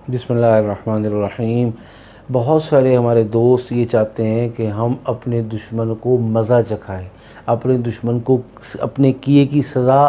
بسم اللہ الرحمن الرحیم۔ بہت سارے ہمارے دوست یہ چاہتے ہیں کہ ہم اپنے دشمن کو مزہ چکھائیں، اپنے دشمن کو اپنے کیے کی سزا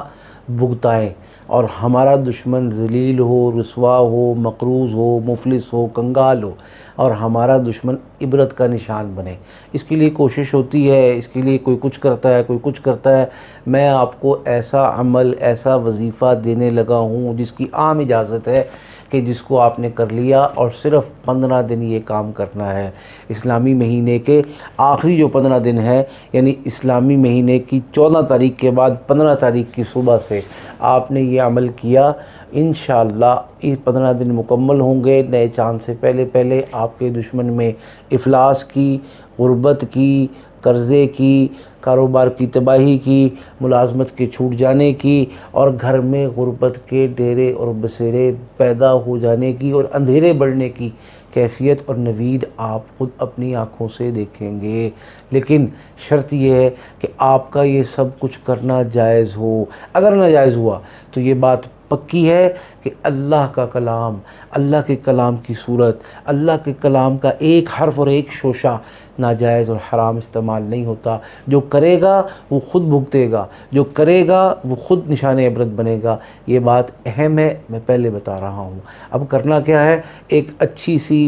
بھگتائیں، اور ہمارا دشمن ذلیل ہو، رسوا ہو، مقروض ہو، مفلس ہو، کنگال ہو، اور ہمارا دشمن عبرت کا نشان بنے۔ اس کے لیے کوشش ہوتی ہے، اس کے لیے کوئی کچھ کرتا ہے، کوئی کچھ کرتا ہے۔ میں آپ کو ایسا عمل، ایسا وظیفہ دینے لگا ہوں جس کی عام اجازت ہے کہ جس کو آپ نے کر لیا اور صرف 15 دن یہ کام کرنا ہے۔ اسلامی مہینے کے آخری جو 15 دن ہے، یعنی اسلامی مہینے کی 14 تاریخ کے بعد 15 تاریخ کی صبح سے آپ نے یہ عمل کیا، انشاءاللہ یہ 15 دن مکمل ہوں گے۔ نئے چاند سے پہلے پہلے آپ کے دشمن میں افلاس کی، غربت کی، قرضے کی، کاروبار کی تباہی کی، ملازمت کے چھوٹ جانے کی، اور گھر میں غربت کے ڈیرے اور بسیرے پیدا ہو جانے کی اور اندھیرے بڑھنے کی کیفیت اور نوید آپ خود اپنی آنکھوں سے دیکھیں گے۔ لیکن شرط یہ ہے کہ آپ کا یہ سب کچھ کرنا جائز ہو۔ اگر ناجائز ہوا تو یہ بات پکی ہے کہ اللہ کا کلام، اللہ کے کلام کی صورت، اللہ کے کلام کا ایک حرف اور ایک شوشہ ناجائز اور حرام استعمال نہیں ہوتا۔ جو کرے گا وہ خود بھگتے گا، جو کرے گا وہ خود نشان عبرت بنے گا۔ یہ بات اہم ہے، میں پہلے بتا رہا ہوں۔ اب کرنا کیا ہے، ایک اچھی سی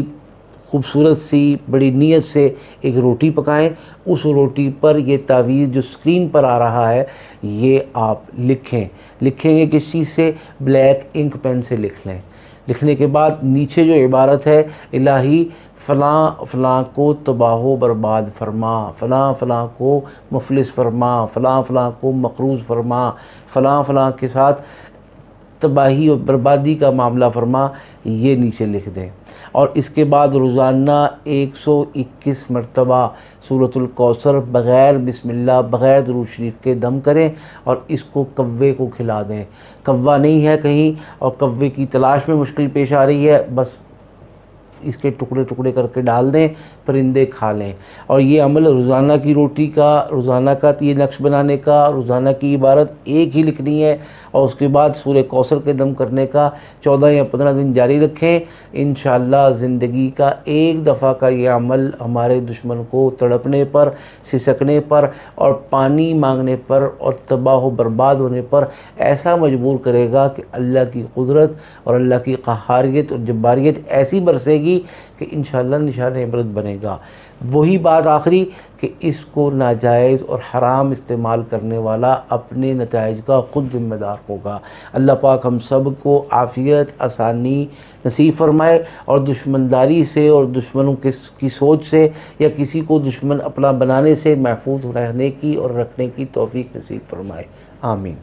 خوبصورت سی بڑی نیت سے ایک روٹی پکائیں۔ اس روٹی پر یہ تعویذ جو سکرین پر آ رہا ہے یہ آپ لکھیں گے کس چیز سے؟ بلیک انک پین سے لکھ لیں۔ لکھنے کے بعد نیچے جو عبارت ہے، الہی فلاں فلاں کو تباہ و برباد فرما، فلاں فلاں کو مفلس فرما، فلاں فلاں کو مقروض فرما، فلاں فلاں کے ساتھ تباہی اور بربادی کا معاملہ فرما، یہ نیچے لکھ دیں۔ اور اس کے بعد روزانہ 121 مرتبہ سورۃ الکوثر بغیر بسم اللہ، بغیر درود شریف کے دم کریں، اور اس کو کوے کو کھلا دیں۔ کوا نہیں ہے کہیں اور کوے کی تلاش میں مشکل پیش آ رہی ہے، بس اس کے ٹکڑے ٹکڑے کر کے ڈال دیں، پرندے کھا لیں۔ اور یہ عمل روزانہ کی روٹی کا، روزانہ کا یہ نقش بنانے کا، روزانہ کی عبارت ایک ہی لکھنی ہے، اور اس کے بعد سورہ کوثر کے دم کرنے کا 14 یا 15 دن جاری رکھیں۔ انشاءاللہ زندگی کا ایک دفعہ کا یہ عمل ہمارے دشمن کو تڑپنے پر، سسکنے پر اور پانی مانگنے پر اور تباہ و برباد ہونے پر ایسا مجبور کرے گا کہ اللہ کی قدرت اور اللہ کی قہاریت اور جباریت ایسی برسے گی کہ انشاءاللہ نشان عبرت بنے گا۔ وہی بات آخری کہ اس کو ناجائز اور حرام استعمال کرنے والا اپنے نتائج کا خود ذمہ دار ہوگا۔ اللہ پاک ہم سب کو عافیت، آسانی نصیب فرمائے، اور دشمنداری سے اور دشمنوں کی سوچ سے یا کسی کو دشمن اپنا بنانے سے محفوظ رہنے کی اور رکھنے کی توفیق نصیب فرمائے۔ آمین۔